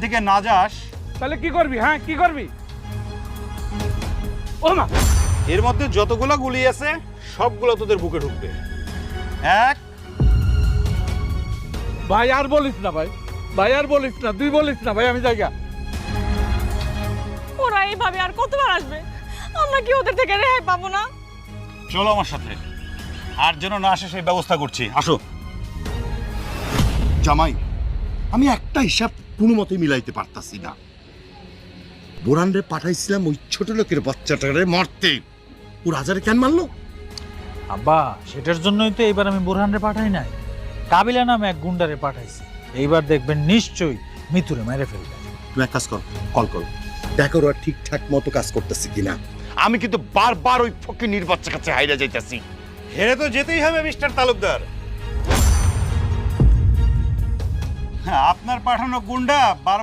থেকে না যাস তাহলে কি করবি? হ্যাঁ, কি করবি? ও মা! এর মধ্যে যতগুলো গুলি আছে সবগুলো তোদের বুকে ঢুকবে। এক, ভাই আর বলিস না ভাই, ভাই আর বলিস না, তুই বলিস না ভাই, আমি জায়গা। ওরা এইভাবে আর কতবার আসবে? আমরা কি ওদের থেকে রেহাই পাবো না? চলো আমার সাথে, আর যেন না আসে সেই ব্যবস্থা করছি। আসো। জামাই, আমি একটা হিসাব কোনো মতে মিলাইতে পারতাছি না। বোরানরে পাঠাইছিলাম ওই ছোট লোকের বাচ্চাটারে মারতে, ও রাজারে কেন মারলো? আব্বা, সেটার জন্যই তো এইবার আমি বোরহানরে পাঠাই নাই, কাবিলা নামে এক গুন্ডারে পাঠাইছি। এইবার দেখবেন নিশ্চয়ই মিতুরে মেরে ফেলবে। তুমি এক কাজ কর, কল করো, দেখো ওরা ঠিকঠাক মতো কাজ করতেছে কিনা। আমি কিন্তু বারবার ওই ফকিনীর বাচ্চা কাছে হাইরা যাইতাছি। হেরে তো যেতেই হবে মিস্টার তালুকদার। হ্যাঁ, আপনার পাঠানো গুন্ডা